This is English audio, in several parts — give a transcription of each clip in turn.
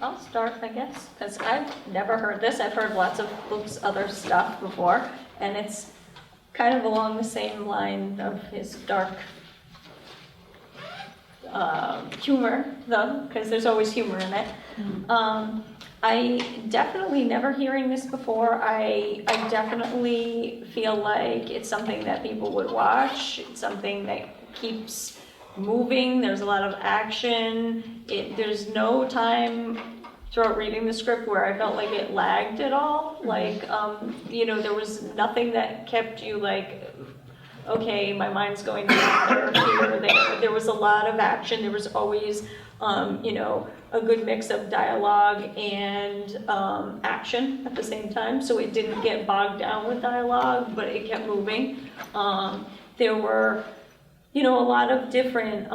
I'll start, I guess, because I've never heard this. I've heard lots of Luke's other stuff before, and it's kind of along the same line of his dark humor, though, because there's always humor in it. I definitely never hearing this before. I definitely feel like it's something that people would watch. It's something that keeps moving. There's a lot of action. There's no time throughout reading the script where I felt like it lagged at all. Like, there was nothing that kept you like, okay, my mind's going there, here, there. There was a lot of action. There was always, a good mix of dialogue and action at the same time. So it didn't get bogged down with dialogue, but it kept moving. There were, a lot of different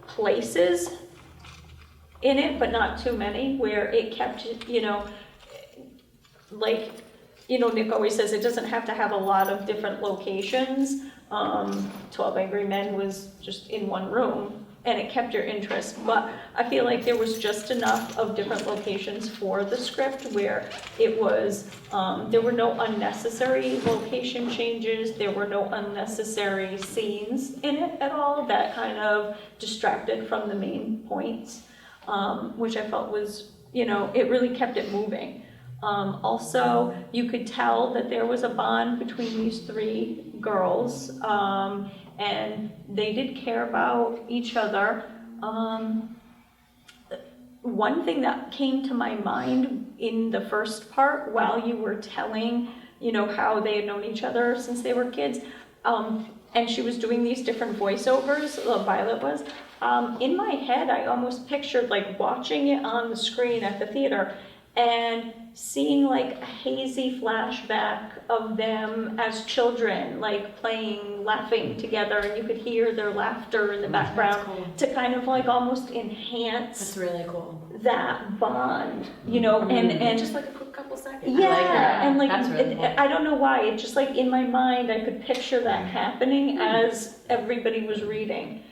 places in it, but not too many, where it kept, Nick always says it doesn't have to have a lot of different locations. 12 Angry Men was just in one room, and it kept your interest. But I feel like there was just enough of different locations for the script where it was, there were no unnecessary location changes, there were no unnecessary scenes in it at all that kind of distracted from the main points, which I felt was, it really kept it moving. Also, you could tell that there was a bond between these three girls, and they did care about each other. One thing that came to my mind in the first part while you were telling, how they had known each other since they were kids, and she was doing these different voiceovers, Violet was, in my head I almost pictured like watching it on the screen at the theater and seeing like a hazy flashback of them as children, like playing, laughing together, and you could hear their laughter in the background. Cool. To kind of like almost enhance That's really cool. that bond, and just like a quick couple seconds. yeah, I like that. and like That's really cool. I don't know why, it just like in my mind I could picture that happening as everybody was reading.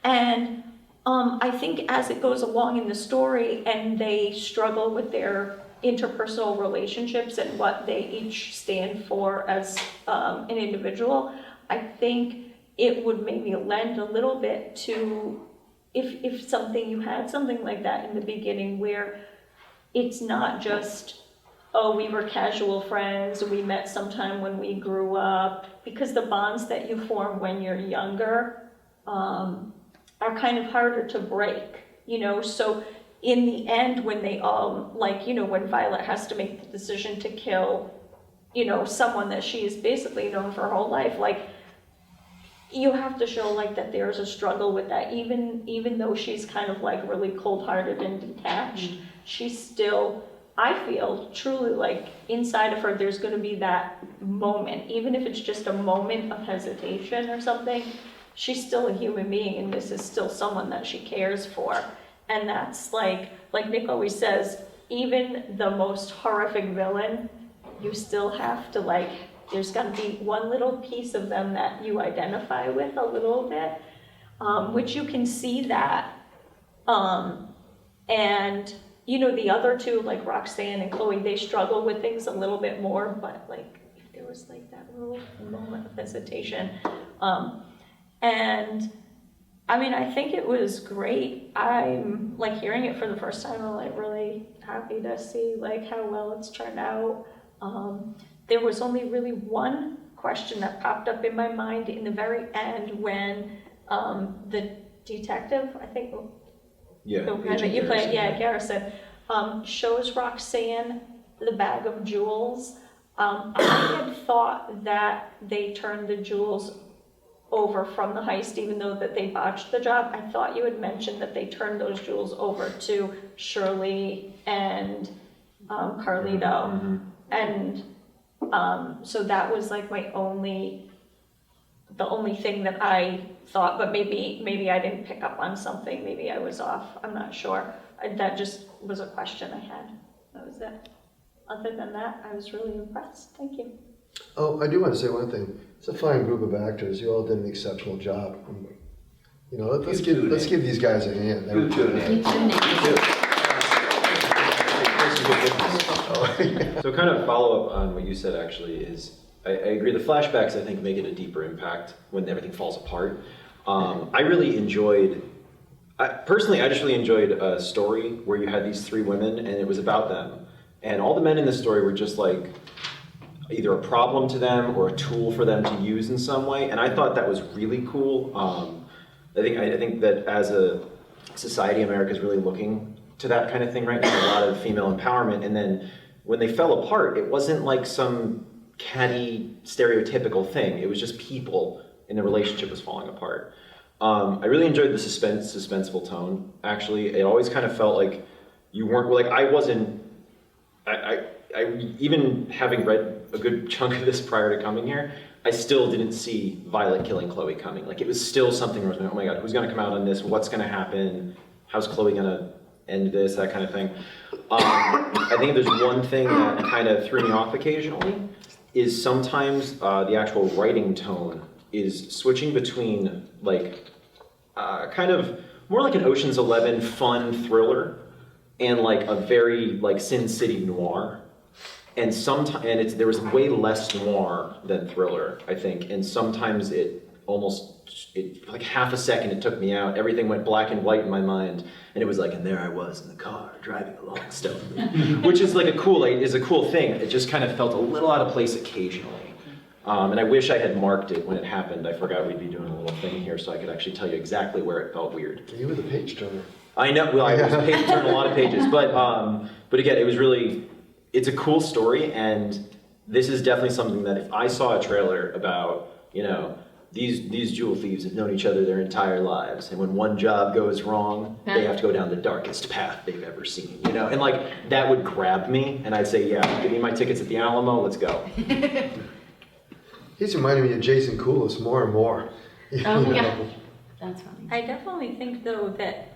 And I think as it goes along in the story and they struggle with their interpersonal relationships and what they each stand for as an individual, I think it would maybe lend a little bit to if you had something like that in the beginning where it's not just, oh, we were casual friends, we met sometime when we grew up, because the bonds that you form when you're younger are kind of harder to break, so in the end when they all, when Violet has to make the decision to kill, someone that she's basically known for her whole life, you have to show that there's a struggle with that, even though she's kind of really cold-hearted and detached, she's still, I feel, truly inside of her there's going to be that moment, even if it's just a moment of hesitation or something. She's still a human being, and this is still someone that she cares for. And that's like Nick always says, even the most horrific villain, you still have to there's got to be one little piece of them that you identify with a little bit, which you can see that. And the other two, like Roxanne and Chloe, they struggle with things a little bit more, but if there was that little moment of hesitation. And I mean, I think it was great. I'm hearing it for the first time. I'm really happy to see how well it's turned out. There was only really one question that popped up in my mind in the very end when the detective, I think, the guy that you played, Garrison, shows Roxanne the bag of jewels. I had thought that they turned the jewels over from the heist, even though that they botched the job. I thought you had mentioned that they turned those jewels over to Shirley and Carlito, and so that was the only thing that I thought, but maybe I didn't pick up on something, maybe I was off, I'm not sure. That just was a question I had, that was it. Other than that, I was really impressed, thank you. Oh, I do want to say one thing. It's a fine group of actors. You all did an exceptional job. You know, let's give these guys a hand. You too, Nick. So kind of follow up on what you said actually is, I agree, the flashbacks I think make it a deeper impact when everything falls apart. I really enjoyed, personally I just really enjoyed a story where you had these three women and it was about them. And all the men in the story were just like either a problem to them or a tool for them to use in some way. And I thought that was really cool. I think that as a society, America is really looking to that kind of thing right now, a lot of female empowerment. And then when they fell apart, it wasn't like some catty, stereotypical thing. It was just people, and the relationship was falling apart. I really enjoyed the suspenseful tone, actually. It always kind of felt like you weren't, like I wasn't, I even having read a good chunk of this prior to coming here, I still didn't see Violet killing Chloe coming. Like it was still something where I was like, oh my God, who's gonna come out on this? What's gonna happen? How's Chloe gonna end this? That kind of thing. I think there's one thing that kind of threw me off occasionally is sometimes the actual writing tone is switching between like kind of more like an Ocean's 11 fun thriller and like a very like Sin City noir. And sometimes there was way less noir than thriller, I think. And sometimes it like half a second it took me out. Everything went black and white in my mind, and it was like, and there I was in the car driving along stealthily, which is like a cool thing. It just kind of felt a little out of place occasionally, and I wish I had marked it when it happened. I forgot we'd be doing a little thing here, so I could actually tell you exactly where it felt weird. You were the page turner. I know. Well, I was a page turner a lot of pages, but again, it was really. It's a cool story, and this is definitely something that if I saw a trailer about, you know, these jewel thieves have known each other their entire lives, and when one job goes wrong, they have to go down the darkest path they've ever seen, you know? And like, that would grab me, and I'd say, yeah, give me my tickets at the Alamo, let's go. He's reminding me of Jason Coulis more and more. Oh, yeah. That's funny. I definitely think though that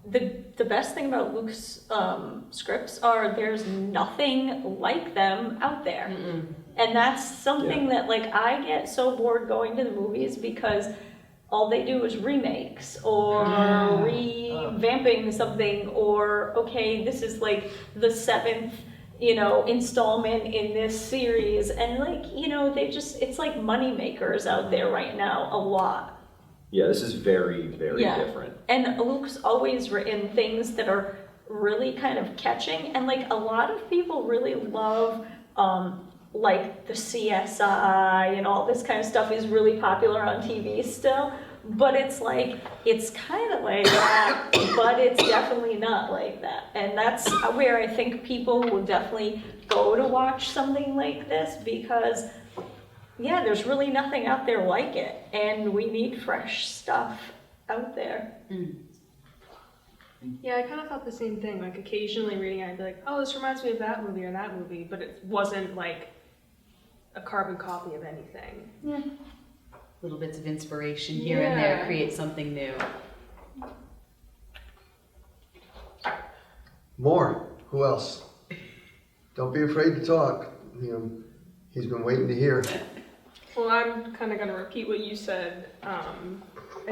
the best thing about Luke's scripts are there's nothing like them out there. And that's something that like I get so bored going to the movies because all they do is remakes or revamping something or okay, this is like the 7th, you know, installment in this series, and like, you know, it's like money makers out there right now a lot. Yeah, this is very, very different. And Luke's always written things that are really kind of catching, and like a lot of people really love like the CSI and all this kind of stuff is really popular on TV still, but it's like, it's kind of like that, but it's definitely not like that. And that's where I think people will definitely go to watch something like this because yeah, there's really nothing out there like it, and we need fresh stuff out there. Yeah, I kind of thought the same thing. Like occasionally reading it, I'd be like, oh, this reminds me of that movie or that movie, but it wasn't like a carbon copy of anything. Yeah. Little bits of inspiration here and there create something new. More. Who else? Don't be afraid to talk. You know, he's been waiting to hear. Well, I'm kind of going to repeat what you said. I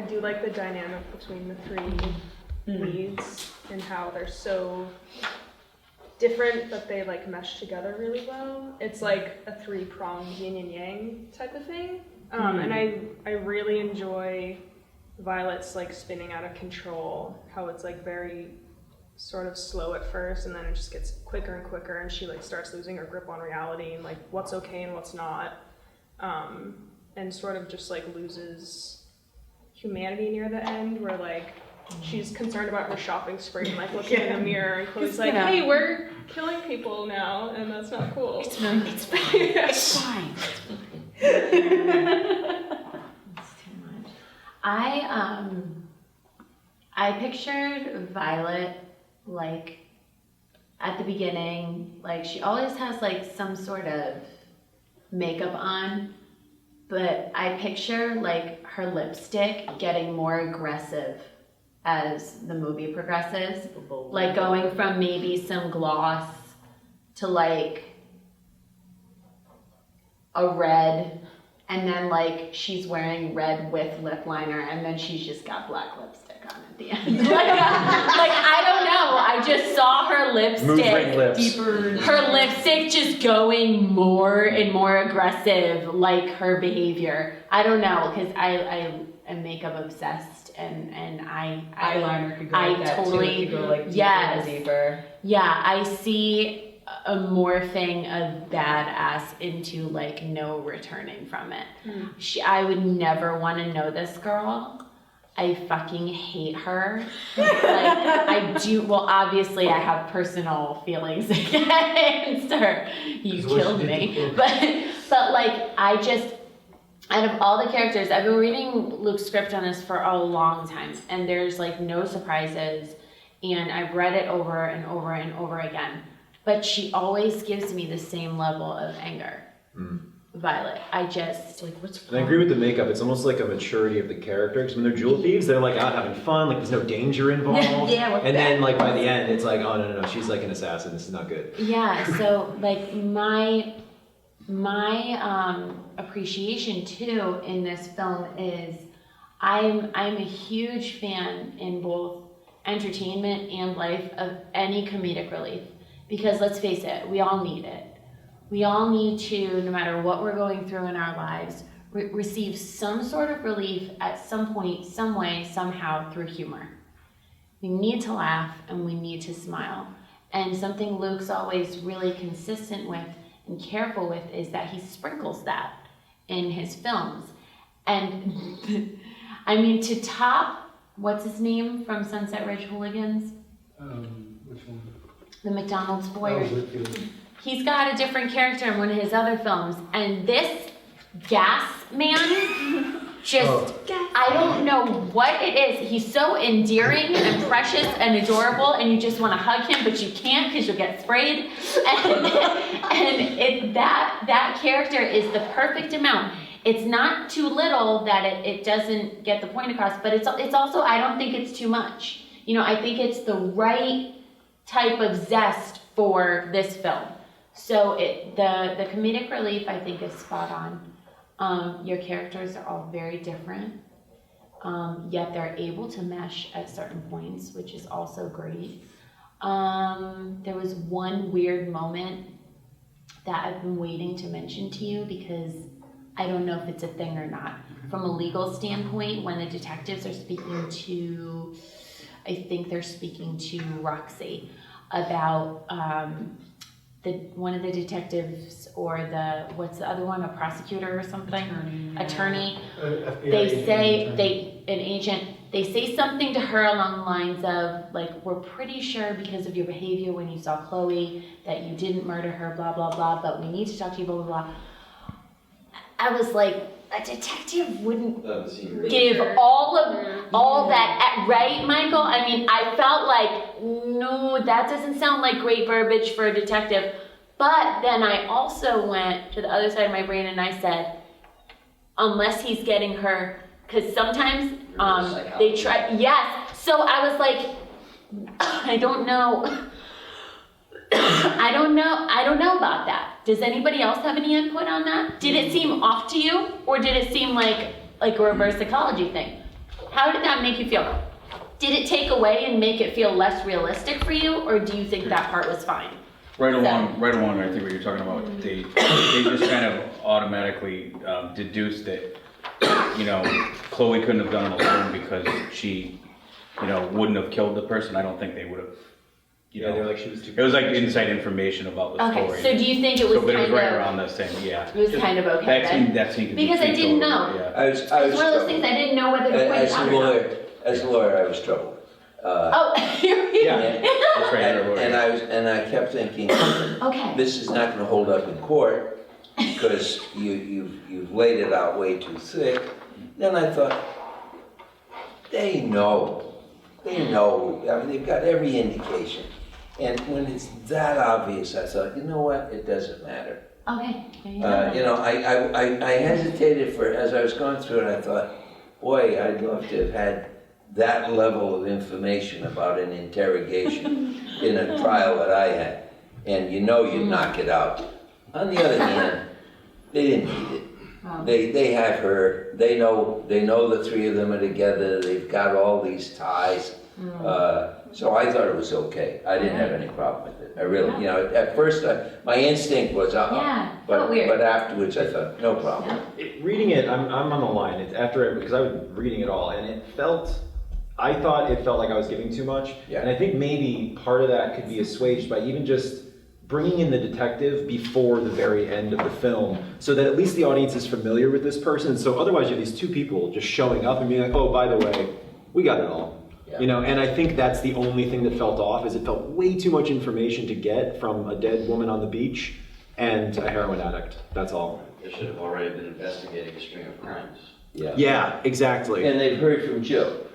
do like the dynamic between the three leads and how they're so different, but they like mesh together really well. It's like a three-pronged yin and yang type of thing. And I really enjoy Violet's like spinning out of control, how it's like very sort of slow at first and then it just gets quicker and quicker and she like starts losing her grip on reality and like what's okay and what's not. And sort of just like loses humanity near the end where like she's concerned about her shopping spree and like looking in the mirror and Chloe's like, hey, we're killing people now and that's not cool. It's fine. It's fine. It's too much. I pictured Violet like at the beginning, like she always has like some sort of makeup on, but I picture like her lipstick getting more aggressive as the movie progresses, like going from maybe some gloss to like a red and then like she's wearing red with lip liner, and then she's just got black lipstick on at the end. like I don't know. I just saw her Moving lips. lipstick, her lipstick just going more and more aggressive, like her behavior. I don't know, because I am makeup obsessed, and I Eyeliner could go I like that totally- too. It could go like deeper yes. and deeper. yeah, I see a morphing of badass into like no returning from it. I would never want to know this girl. I fucking hate her. Like I do. Well, obviously I have personal feelings against her. You That's what killed she did me, to but like I just. Out of all the characters, I've been reading Luke's script on this for a long time, and there's like no surprises, and I've read it over and over and over again. But she always gives me the same level of anger. Violet. I just like what's And I agree with the makeup. It's almost like a maturity of the character. Because when they're jewel thieves, they're like out having fun. Like there's no danger involved. Yeah, what's and that? then like by the end, it's like, oh no, she's like an assassin. This is not good. Yeah, so like my appreciation too in this film is I'm a huge fan in both entertainment and life of any comedic relief, because let's face it, we all need it. We all need to, no matter what we're going through in our lives, receive some sort of relief at some point, some way, somehow through humor. We need to laugh and we need to smile. And something Luke's always really consistent with and careful with is that he sprinkles that in his films. And I mean, to top, what's his name from Sunset Ridge Hooligans? Which one? The McDonald's That boy. was Whitfield. He's got a different character in one of his other films. And this gas man just, I don't know what it is. He's so endearing and precious and adorable, and you just want to hug him, but you can't because you'll get sprayed. And that character is the perfect amount. It's not too little that it doesn't get the point across, but it's also, I don't think it's too much. You know, I think it's the right type of zest for this film. So the comedic relief, I think, is spot on. Your characters are all very different, yet they're able to mesh at certain points, which is also great. There was one weird moment that I've been waiting to mention to you because I don't know if it's a thing or not. From a legal standpoint, when the detectives are speaking to, I think they're speaking to Roxy about one of the detectives, or what's the other one, a prosecutor or something? Attorney. They say, an agent, they say something to her along the lines of, like, we're pretty sure because of your behavior when you saw Chloe that you didn't murder her, blah, blah, blah, but we need to talk to you, blah, blah, blah. I was like, a detective wouldn't give all that, right, Michael? I mean, I felt like, no, that doesn't sound like great verbiage for a detective. But then I also went to the other side of my brain and I said, unless he's getting her, because sometimes they try, yes. So I was like, I don't know. I don't know about that. Does anybody else have any input on that? Did it seem off to you, or did it seem like a reverse psychology thing? How did that make you feel? Did it take away and make it feel less realistic for you, or do you think that part was fine? Right along, I think what you're talking about, they just kind of automatically deduced that, you know, Chloe couldn't have done it alone because she, you know, wouldn't have killed the person. I don't think they would have. Yeah, they're like she was too. It was like inside information about the story. Okay, so do you think it was But it was kind right of, around the same, yeah. it was kind of okay then? That scene could be Because I tweaked didn't a little know. bit, yeah. I was It's one of those troubled. things I didn't know whether to point As out a or not. lawyer, I was troubled. Oh, Yeah, that's right. And I kept thinking, okay. this is not gonna hold up in court because you've laid it out way too thick. Then I thought, they know, I mean, they've got every indication. And when it's that obvious, I thought, you know what, it doesn't matter. Okay, there you go. You know, I hesitated as I was going through it, I thought, boy, I'd love to have had that level of information about an interrogation in a trial that I had. And you know you'd knock it out. On the other hand, they didn't need it. Oh. They have her, they know the three of them are together, they've got all these ties. So I thought it was okay. I didn't have any problem with it. I really, you know, at first, my instinct was, Yeah, but, felt weird. but afterwards I thought, no problem. Reading it, I'm on the line. It's after because I was reading it all, and I thought it felt like I was giving too much. Yeah. And I think maybe part of that could be assuaged by even just bringing in the detective before the very end of the film, so that at least the audience is familiar with this person. So otherwise, you have these two people just showing up and being like, "Oh, by the way, we got it all." Yeah. You know, and I think that's the only thing that felt off, is it felt way too much information to get from a dead woman on the beach and a heroin addict. That's all. They should have already been investigating a string of crimes. Yeah. Yeah, exactly. And they've heard from Jill.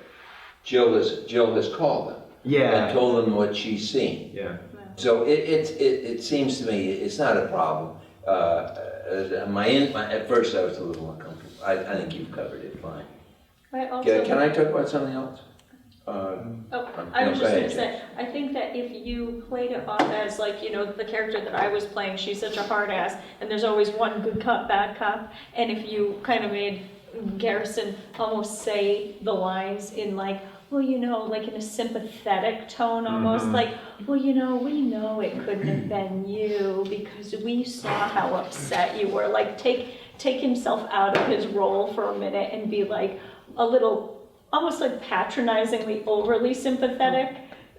Jill has called them. Yeah. And told them what she's seen. Yeah. So it seems to me it's not a problem. At first I was a little uncomfortable. I think you've covered it fine. I also. Can I talk about something else? Oh, I was No, just go gonna ahead, say, I think that if you played it off as like, you know, the character that I was playing, she's such a hard ass, and there's always one good cop, bad cop, and if you kind of made Garrison almost say the lines in like, well, you know, like in a sympathetic tone almost, like, well, you know, we know it couldn't have been you because we saw how upset you were. Like take himself out of his role for a minute and be like a little, almost like patronizingly overly sympathetic,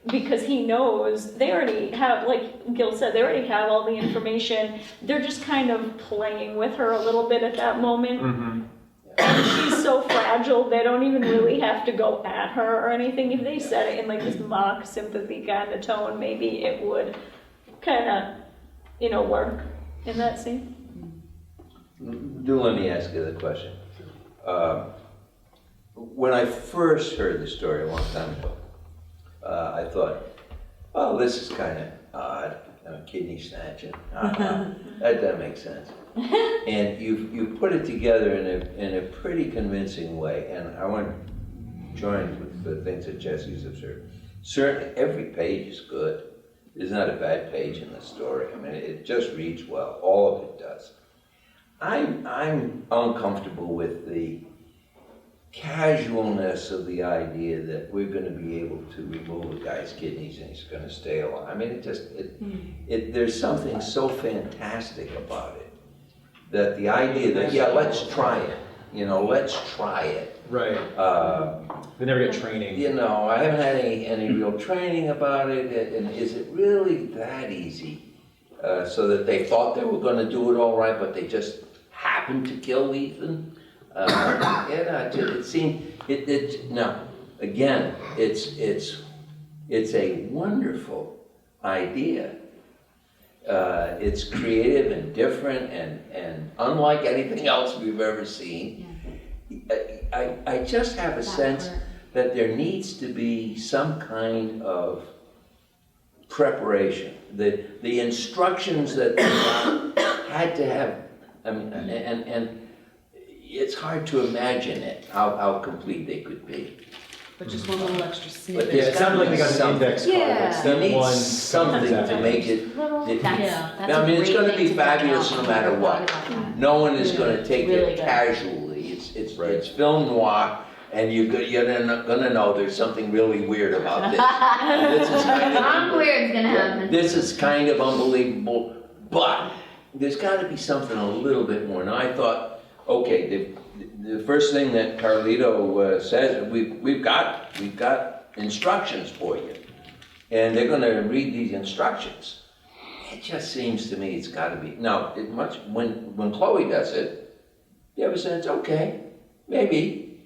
because he knows they already have, like Gil said, they already have all the information. They're just kind of playing with her a little bit at that moment. And she's so fragile, they don't even really have to go at her or anything. If they said it in like this mock sympathy kind of tone, maybe it would kind of, you know, work in that scene. Let me ask you the question. When I first heard the story a long time ago, I thought, oh, this is kind of odd, kidney snatching. That doesn't make sense. And you put it together in a pretty convincing way, and I want to join with the things that Jesse's observed. Certainly, every page is good. There's not a bad page in the story. I mean, it just reads well. All of it does. I'm uncomfortable with the casualness of the idea that we're going to be able to remove a guy's kidneys and he's going to stay alive. I mean, there's something so fantastic about it, that the idea that, yeah, let's try it, you know, let's try it. Right. They never get training. You know, I haven't had any real training about it, and is it really that easy? So that they thought they were going to do it all right, but they just happened to kill Ethan? It seemed, no, again, it's a wonderful idea. It's creative and different and unlike anything else we've ever seen. I just have a sense that there needs to be some kind of preparation. The instructions that they had to have, I mean, and it's hard to imagine it, how complete they could be. But just one little extra snippet. Yeah, it sounded like they got an Something. index card. Yeah. Like You step need one, something to make it. That's I mean, it's a gonna great be thing to point fabulous out. no matter what. No one is gonna take Really it good. casually. It's film noir, and you're gonna know there's something really weird about this. And this is kind of Something weird's gonna happen. This is kind of unbelievable, but there's gotta be something a little bit more. Now, I thought, okay, the first thing that Carlito says, we've got instructions for you. And they're gonna read these instructions. It just seems to me it's gotta be, now, when Chloe does it, you have a sense, okay, maybe,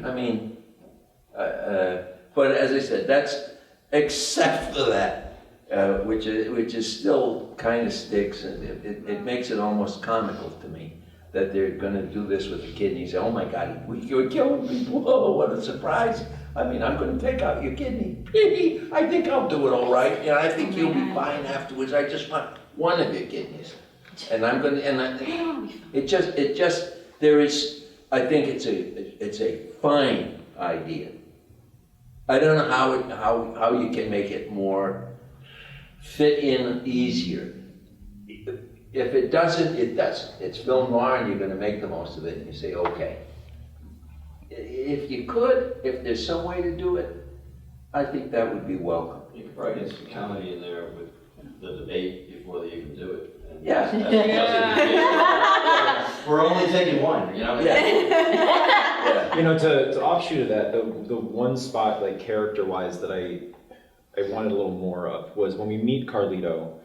I mean, but as I said, that's, except for that, which is still kind of sticks, and it makes it almost comical to me that they're gonna do this with the kidneys. Oh my God, you're killing people, oh, what a surprise. I mean, I'm gonna take out your kidney. I think I'll do it all right, you know, I think you'll be fine afterwards. I just want one of your kidneys. And I'm gonna, it just, there is, I think it's a fine idea. I don't know how you can make it more fit in easier. if it doesn't, it doesn't. It's film noir and you're gonna make the most of it and you say, okay. If you could, if there's some way to do it, I think that would be welcome. You could probably get some comedy in there with the debate before they even do it. And Yeah. We're only taking one, you know? Yeah. You know, to offshoot of that, the one spot, like character-wise, that I wanted a little more of was when we meet Carlito.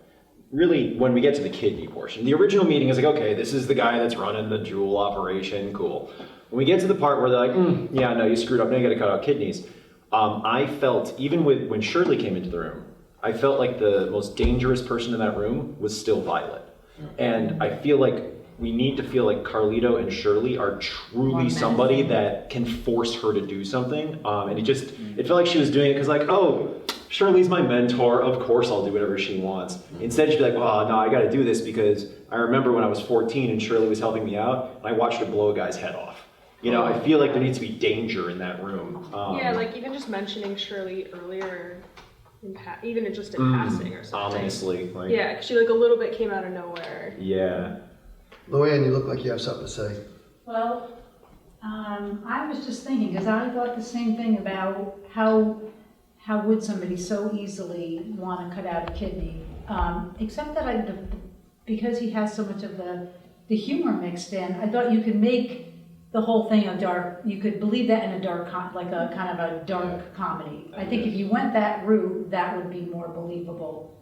Really, when we get to the kidney portion, the original meeting is like, okay, this is the guy that's running the jewel operation, cool. When we get to the part where they're like, yeah, no, you screwed up, now you gotta cut out kidneys. I felt, even when Shirley came into the room, I felt like the most dangerous person in that room was still Violet. And I feel like we need to feel like Carlito and Shirley are truly somebody that can force her to do something. And it felt like she was doing it because like, oh, Shirley's my mentor, of course I'll do whatever she wants. Instead she'd be like, well, no, I gotta do this because I remember when I was 14 and Shirley was helping me out, and I watched her blow a guy's head off. You know, I feel like there needs to be danger in that room. Yeah, like even just mentioning Shirley earlier, even just in passing or something. Ominously. Like, Yeah, 'cause she like a little bit came out of nowhere. Yeah. Luann, you look like you have something to say. Well, I was just thinking, because I thought the same thing about how would somebody so easily want to cut out a kidney, except that because he has so much of the humor mixed in, I thought you could make the whole thing you could believe that in a dark, like a kind of a dark comedy. I think if you went that route, that would be more believable,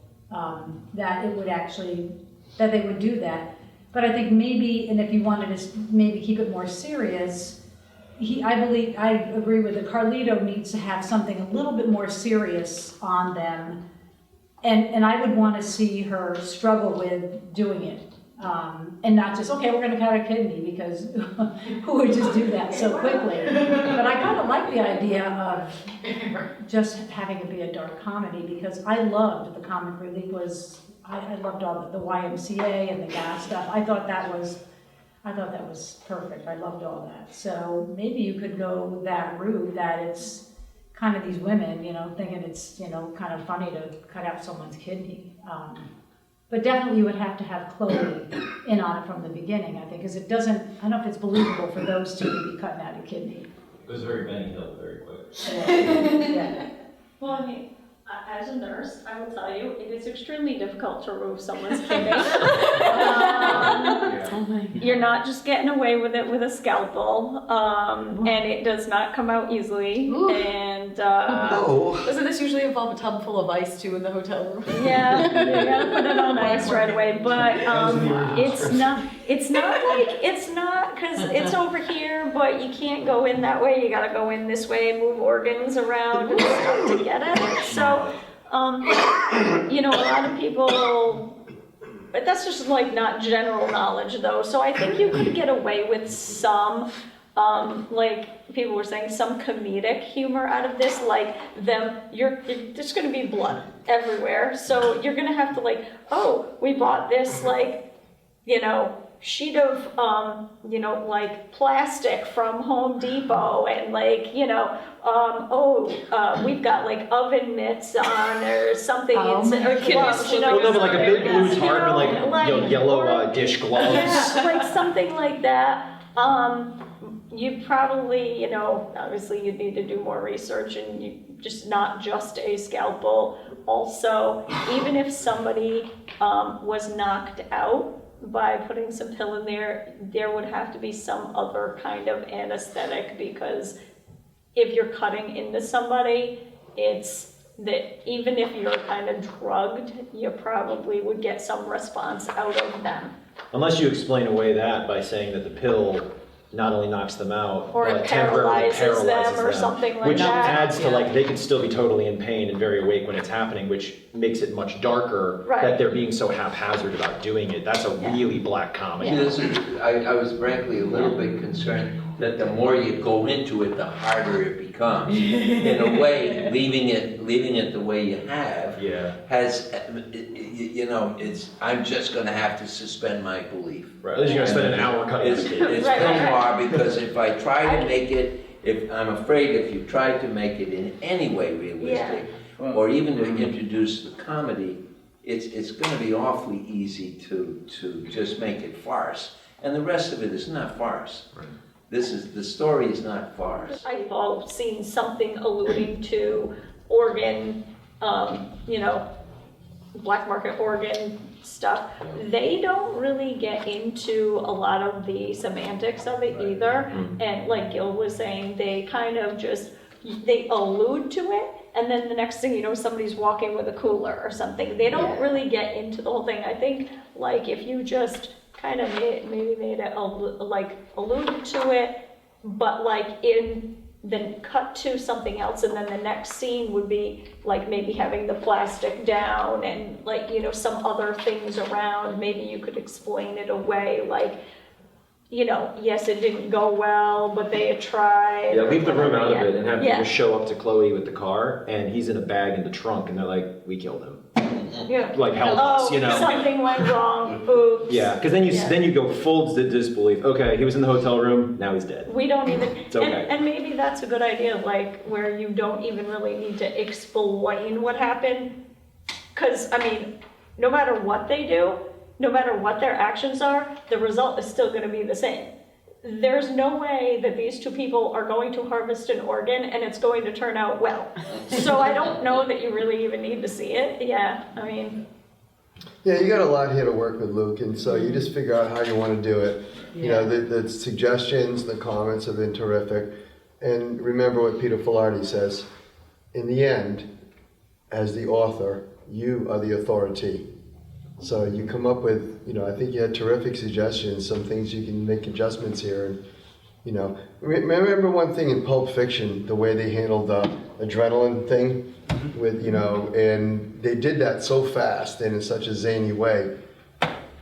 that it would actually, that they would do that. But I think maybe, and if you wanted to maybe keep it more serious, I agree with it. Carlito needs to have something a little bit more serious on them. And I would want to see her struggle with doing it. And not just, okay, we're going to cut a kidney, because who would just do that so quickly? But I kind of like the idea of just having it be a dark comedy, because I loved the comic relief I loved all the YMCA and the gas stuff. I thought that was perfect. I loved all that. So maybe you could go that route, that it's kind of these women, thinking it's, kind of funny to cut out someone's kidney. But definitely you would have to have Chloe in on it from the beginning, I think, because I don't know if it's believable for those two to be cutting out a kidney. It was very Benny Hill, very quick. Yeah. Well, I mean, as a nurse, I will tell you, it is extremely difficult to remove someone's kidney. You're not just getting away with it with a scalpel, and it does not come out easily. Ooh. And No. Doesn't this usually involve a tub full of ice too in the hotel room? yeah, you gotta put it on ice right away. But it's not because it's over here, but you can't go in that way. You gotta go in this way, move organs around and stuff to get at it. So, a lot of people. But that's just like not general knowledge though. So I think you could get away with some, like people were saying, some comedic humor out of this, like there's gonna be blood everywhere. So you're gonna have to like, oh, we bought this sheet of, like plastic from Home Depot, and we've got like oven mitts on or something. Oh It's my or gloves, Well, no, but like a big blue You tarp know, and like, yellow dish gloves. yeah, like something like that. You probably, obviously you'd need to do more research, and not just a scalpel. Also, even if somebody was knocked out by putting some pill in there, there would have to be some other kind of anesthetic, because if you're cutting into somebody, it's that even if you're kind of drugged, you probably would get some response out of them. Unless you explain away that by saying that the pill not only knocks them out, Or but it temporarily paralyzes them or them, something like which that. adds to they could still be totally in pain and very awake when it's happening, which makes it much darker Right. that they're being so haphazard about doing it. That's a really black comedy. I was frankly a little bit concerned that the more you go into it, the harder it becomes. In a way, leaving it the way you have Yeah. has, I'm just gonna have to suspend my belief. Right. At least you're gonna spend an hour cutting It's this kid. Right, film right. noir, because if I try to make it, I'm afraid if you try to make it in any way realistic, or even to introduce the comedy, it's gonna be awfully easy to just make it farce. And the rest of it is not farce. Right. The story is not farce. I've all seen something alluding to organ, you know, black market organ stuff. They don't really get into a lot of the semantics of it either. And like Gil was saying, they kind of just, they allude to it, and then the next thing you know, somebody's walking with a cooler or something. They don't really get into the whole thing. I think, like, if you just kind of maybe made it, like, alluded to it, but like then cut to something else, and then the next scene would be like maybe having the plastic down and like, you know, some other things around. Maybe you could explain it away, like, you know, yes, it didn't go well, but they had tried. Yeah, leave the room out of it and have Yeah. people show up to Chloe with the car, and he's in a bag in the trunk, and they're like, we killed him. Yeah. Like, help us, you know? Something went wrong, oops. Yeah, because then Yeah. then you go full disbelief. Okay, he was in the hotel room, now he's dead. We don't even, It's okay. and maybe that's a good idea, like, where you don't even really need to explain what happened. Because, I mean, no matter what they do, no matter what their actions are, the result is still gonna be the same. There's no way that these two people are going to harvest an organ and it's going to turn out well. So I don't know that you really even need to see it. Yeah, I mean, Yeah, you got a lot here to work with, Luke, and so you just figure out how you want to do it. You know, the suggestions, the comments have been terrific. And remember what Peter Filardi says, in the end, as the author, you are the authority. So you come up with, you know, I think you had terrific suggestions, some things you can make adjustments here. And, you know, remember one thing in Pulp Fiction, the way they handled the adrenaline thing with, you know, and they did that so fast and in such a zany way,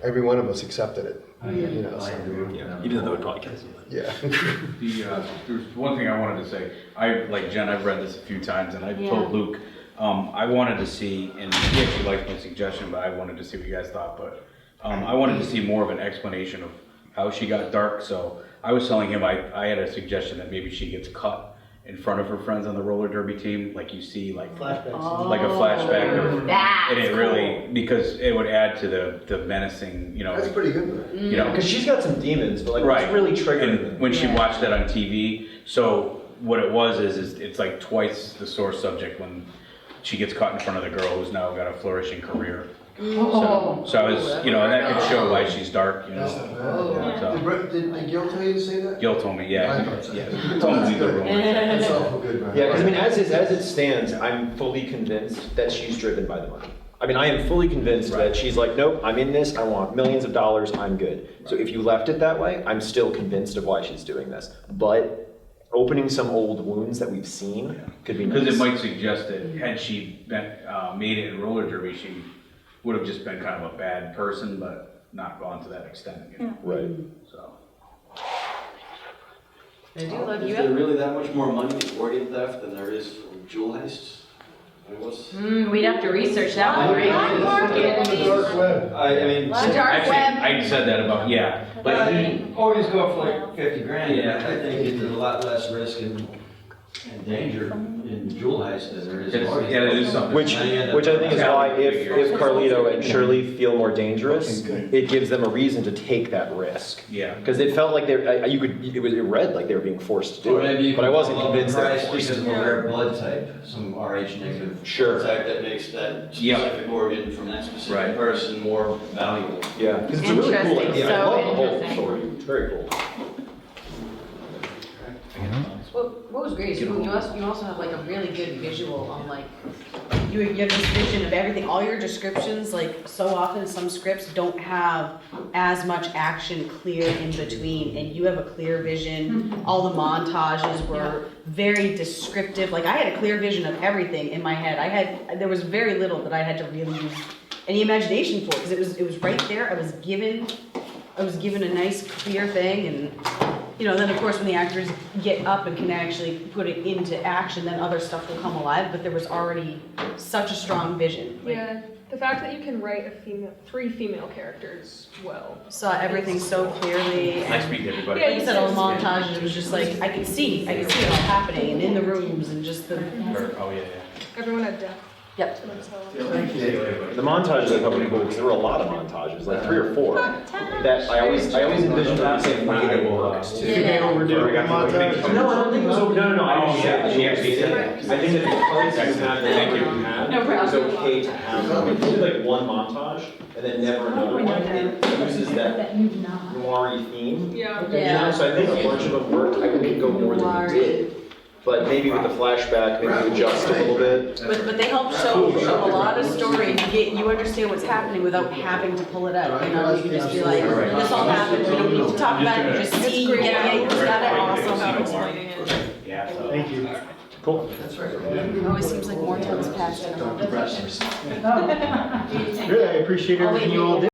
every one of us accepted it. You know, so, Yeah, even though it probably kills him. yeah. There's one thing I wanted to say. Like Jen, I've read this a few times, and I've Yeah. told Luke, I wanted to see, and he actually liked my suggestion, but I wanted to see what you guys thought, but I wanted to see more of an explanation of how she got dark, so I was telling him I had a suggestion that maybe she gets cut in front of her friends on the roller derby team, like you see, like a flashback of, That's and it really, because it would add to the menacing, you know. That's pretty good. You know, Because she's got some demons, but like, right. what's really triggering And them? when she watched that on TV, so what it was is it's like twice the sore subject when she gets caught in front of the girl who's now got a flourishing career. So I was, you know, and that could show why she's dark, you know. So, Did Gil tell you to say that? Gil told me, yeah, I thought so. yeah, he told me to leave the room. That's awful good, man. Yeah, because I mean, as it stands, I'm fully convinced that she's driven by the money. I mean, I am fully convinced that she's like, nope, I'm in this, I want millions of dollars, I'm good. So if you left it that way, I'm still convinced of why she's doing this. But opening some old wounds that we've seen could be nice. Because it might suggest that had she been, made it in roller derby, she would have just been kind of a bad person, but not gone to that extent, you know, Right. so. I do love Is you. there really that much more money in organ theft than there is from jewel heists? I mean, what's, We'd have to research that one, right? Dark web. I mean, Dark Actually, web. I said that about, yeah, but but you always go for like 50 grand, and I think there's a lot less risk and danger in jewel heist than there is in it's, organ. yeah, it is something. Which I think is why if Carlito and Shirley feel more dangerous, it gives them a reason to take that risk. Yeah. Because it felt like it read like they were being forced to do Or maybe you it, but can I wasn't lower convinced the they were price forced because to. of a rare blood type, some Rh negative Sure. blood type that makes that Yeah. specific organ from that specific Right. person more valuable. Yeah, because it's a really cool Interesting, idea. I so love the whole interesting. story. It's very cool. What was great is you also have like a really good visual on like, you have this vision of everything, all your descriptions, like so often some scripts don't have as much action clear in between, and you have a clear vision. All the montages were very descriptive, like I had a clear vision of everything in my head. There was very little that I had to really use any imagination for, because it was right there. I was given a nice clear thing, and you know, then of course when the actors get up and can actually put it into action, then other stuff will come alive, but there was already such a strong vision. Like, Yeah, the fact that you can write three female characters well. saw everything so clearly. Nice meeting everybody. Yeah, Like you said, all the montages, it was just like, I could see it all happening, and in the rooms, and just the, Oh, yeah, yeah. Everyone had depth. Yep. The montages I thought were cool because there were a lot of montages, like 3 or 4. That I always envisioned that being way that works too. Did they overdo the montage? No, I don't think it was over. No, I didn't say that. She actually said that. I think that the parts you had that you had, No it was problem. okay to have. If you did like one montage and then never another one, it loses that That you've not. noir-y theme. Yeah. You know, so I think a bunch of them worked. I wouldn't go more than we did. But maybe with the flashback, maybe adjust a little bit. But they help show a lot of story, you understand what's happening without having to pull it out, you know, you can just be like, this all happened, we don't need to talk about it, you just see, you get it, you got it, awesome. Explaining it. Thank you. Cool. It always seems like more time has passed. Oh. Really, I appreciate everything you all did.